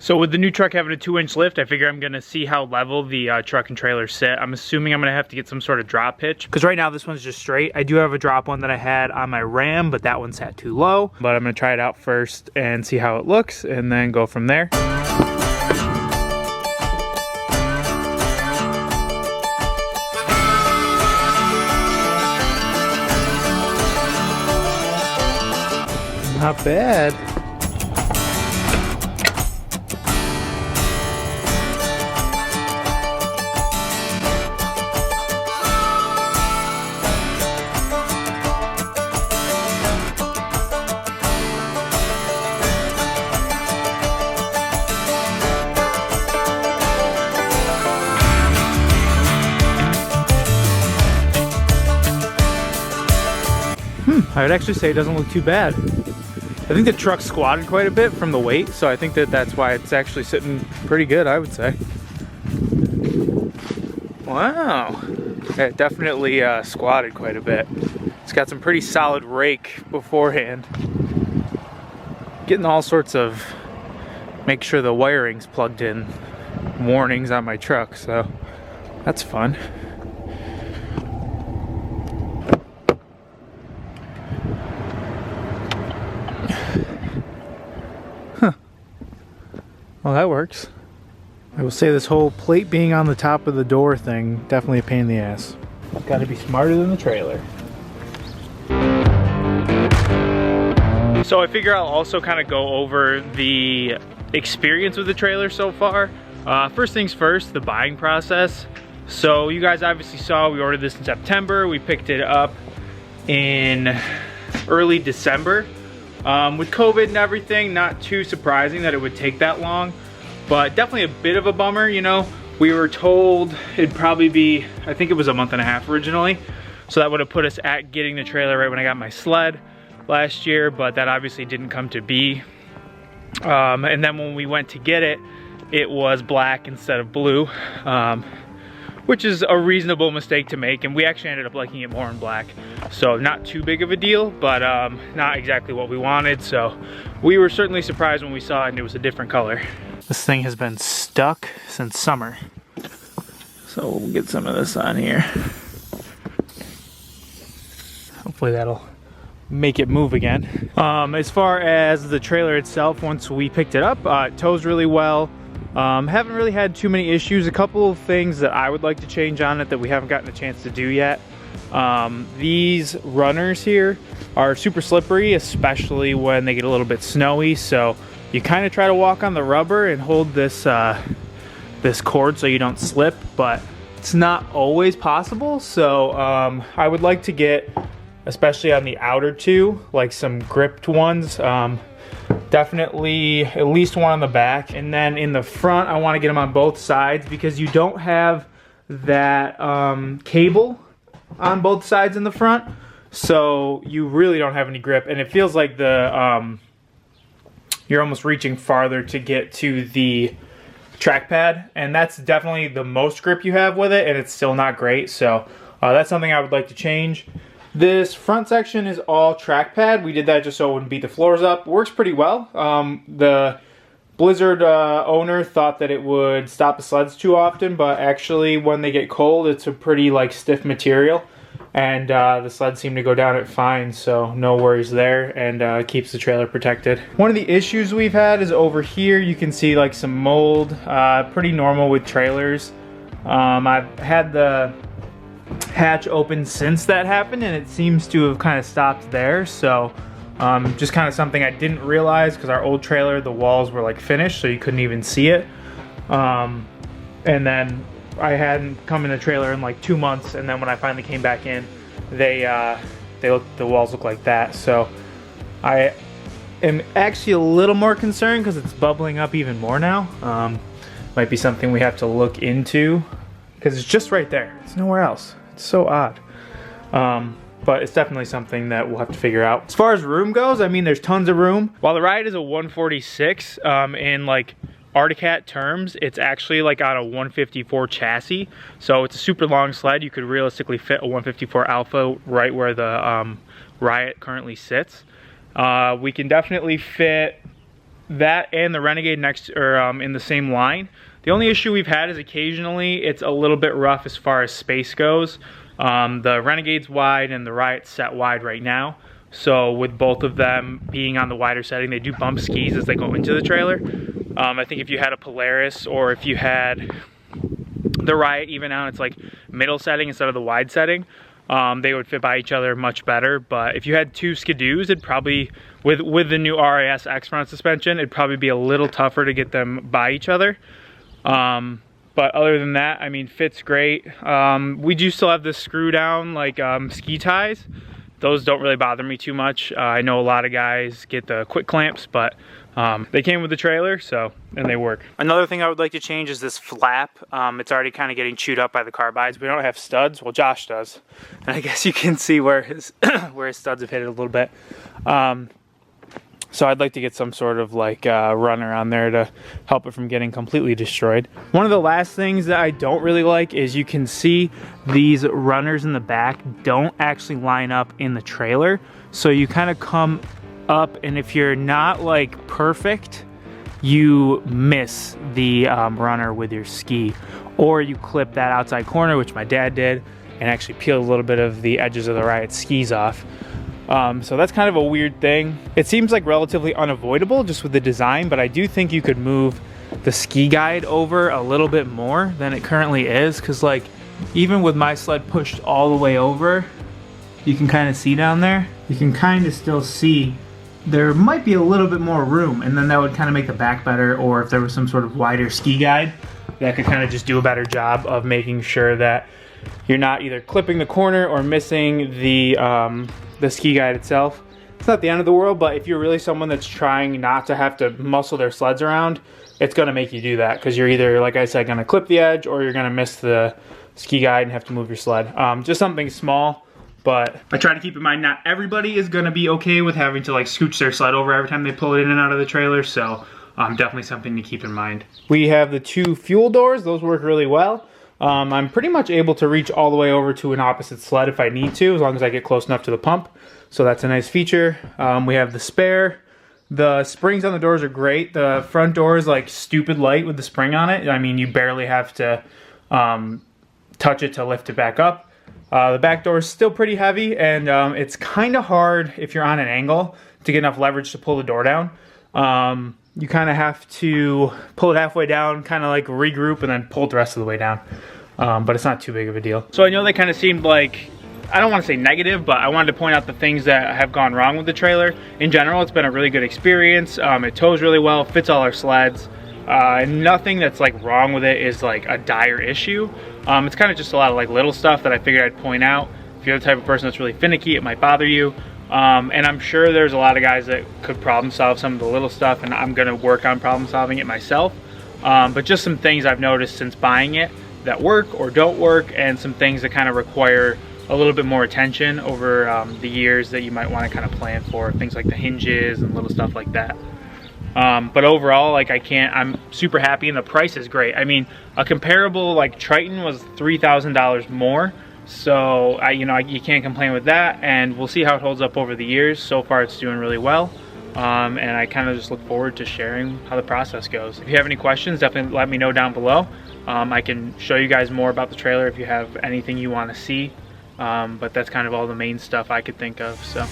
So with the new truck having a 2-inch lift, I figure I'm gonna see how level the truck and trailer sit. I'm assuming I'm gonna have to get some sort of drop hitch, because right now this one's just straight. I do have a drop one that I had on my Ram, but that one sat too low. But I'm gonna try it out first and see how it looks, and then go from there. Not bad. I would actually say it doesn't look too bad. I think the truck squatted quite a bit from the weight, so I think that's why it's actually sitting pretty good, I would say. Wow, it definitely squatted quite a bit. It's got some pretty solid rake beforehand. Getting all sorts of make sure the wiring's plugged in warnings on my truck, so that's fun. Well, that works. I will say this whole plate being on the top of the door thing, definitely a pain in the ass. I've got to be smarter than the trailer. So I figure I'll also kind of go over the experience with the trailer so far. First things first, the buying process. So you guys obviously saw we ordered this in September. We picked it up in early December. With COVID and everything, not too surprising that it would take that long, but definitely a bit of a bummer, you know. We were told it'd probably be, I think it was a month and a half originally, so that would have put us at getting the trailer right when I got my sled last year, but that obviously didn't come to be. And then when we went to get it, it was black instead of blue, which is a reasonable mistake to make, and we actually ended up liking it more in black. So not too big of a deal, but not exactly what we wanted, so we were certainly surprised when we saw it and it was a different color. This thing has been stuck since summer, so we'll get some of this on here. Hopefully that'll make it move again. As far as the trailer itself, once we picked it up, it tows really well. Haven't really had too many issues. A couple of things that I would like to change on it that we haven't gotten a chance to do yet. These runners here are super slippery, especially when they get a little bit snowy, so you kind of try to walk on the rubber and hold this this cord so you don't slip, but it's not always possible. So I would like to get, especially on the outer two, like some gripped ones. Definitely at least one on the back, and then in the front I want to get them on both sides, because you don't have that cable on both sides in the front, so you really don't have any grip, and it feels like the you're almost reaching farther to get to the trackpad, and that's definitely the most grip you have with it, and it's still not great. So that's something I would like to change. This front section is all trackpad. We did that just so it wouldn't beat the floors up. Works pretty well. The Blizzard owner thought that it would stop the sleds too often, but actually when they get cold, it's a pretty stiff material, and the sleds seem to go down it fine, so no worries there, and keeps the trailer protected. One of the issues we've had is over here. You can see some mold, pretty normal with trailers. I've had the hatch open since that happened, and it seems to have kind of stopped there, so just kind of something I didn't realize, because our old trailer, the walls were finished, so you couldn't even see it. And then I hadn't come in a trailer in 2 months, and then when I finally came back in, the walls look like that. So I am actually a little more concerned because it's bubbling up even more now. Might be something we have to look into, because it's just right there. It's nowhere else. It's so odd. But it's definitely something that we'll have to figure out. As far as room goes, I mean, there's tons of room. While the ride is a 146, in Arctic Cat terms, it's actually on a 154 chassis. So it's a super long sled. You could realistically fit a 154 Alpha right where the Riot currently sits. We can definitely fit that and the Renegade next, or in the same line. The only issue we've had is occasionally it's a little bit rough as far as space goes. The Renegade's wide and the Riot's set wide right now. So with both of them being on the wider setting, they do bump skis as they go into the trailer. I think if you had a Polaris, or if you had the Riot even on its like middle setting instead of the wide setting, they would fit by each other much better. But if you had two Skidoos, it'd probably, with the new RIS X front suspension, it'd probably be a little tougher to get them by each other. But other than that, I mean, fit's great. We do still have the screw down like ski ties. Those don't really bother me too much. I know a lot of guys get the quick clamps, but they came with the trailer, so, and they work. Another thing I would like to change is this flap. It's already kind of getting chewed up by the carbides. We don't have studs. Well, Josh does. And I guess you can see where his where his studs have hit it a little bit. So I'd like to get some sort of like runner on there to help it from getting completely destroyed. One of the last things that I don't really like is you can see these runners in the back don't actually line up in the trailer. So you kind of come up, and if you're not like perfect, you miss the runner with your ski. Or you clip that outside corner, which my dad did, and actually peel a little bit of the edges of the Riot skis off. So that's kind of a weird thing. It seems like relatively unavoidable just with the design, but I do think you could move the ski guide over a little bit more than it currently is, because like even with my sled pushed all the way over, you can kind of see down there, you can kind of still see there might be a little bit more room, and then that would kind of make the back better. Or if there was some sort of wider ski guide that could kind of just do a better job of making sure that you're not either clipping the corner or missing the ski guide itself. It's not the end of the world, but if you're really someone that's trying not to have to muscle their sleds around, it's gonna make you do that, because you're either, like I said, gonna clip the edge, or you're gonna miss the ski guide and have to move your sled. Just something small, but I try to keep in mind not everybody is gonna be okay with having to like scooch their sled over every time they pull it in and out of the trailer, so definitely something to keep in mind. We have the two fuel doors. Those work really well. I'm pretty much able to reach all the way over to an opposite sled if I need to, as long as I get close enough to the pump. So that's a nice feature. We have the spare. The springs on the doors are great. The front door is like stupid light with the spring on it. I mean, you barely have to touch it to lift it back up. The back door is still pretty heavy, and it's kind of hard if you're on an angle to get enough leverage to pull the door down. You kind of have to pull it halfway down, kind of like regroup, and then pull it the rest of the way down. But it's not too big of a deal. So I know they kind of seemed like, I don't want to say negative, but I wanted to point out the things that have gone wrong with the trailer. In general, it's been a really good experience. It tows really well, fits all our sleds. Nothing that's like wrong with it is like a dire issue. It's kind of just a lot of like little stuff that I figured I'd point out. If you're the type of person that's really finicky, it might bother you. And I'm sure there's a lot of guys that could problem solve some of the little stuff, and I'm gonna work on problem solving it myself. But just some things I've noticed since buying it that work or don't work, and some things that kind of require a little bit more attention over the years that you might want to kind of plan for, things like the hinges and little stuff like that. But overall, like I'm super happy, and the price is great. I mean, a comparable like Triton was $3,000 more. So you can't complain with that, and we'll see how it holds up over the years. So far it's doing really well, and I kind of just look forward to sharing how the process goes. If you have any questions, definitely let me know down below. I can show you guys more about the trailer if you have anything you want to see, but that's kind of all the main stuff I could think of. So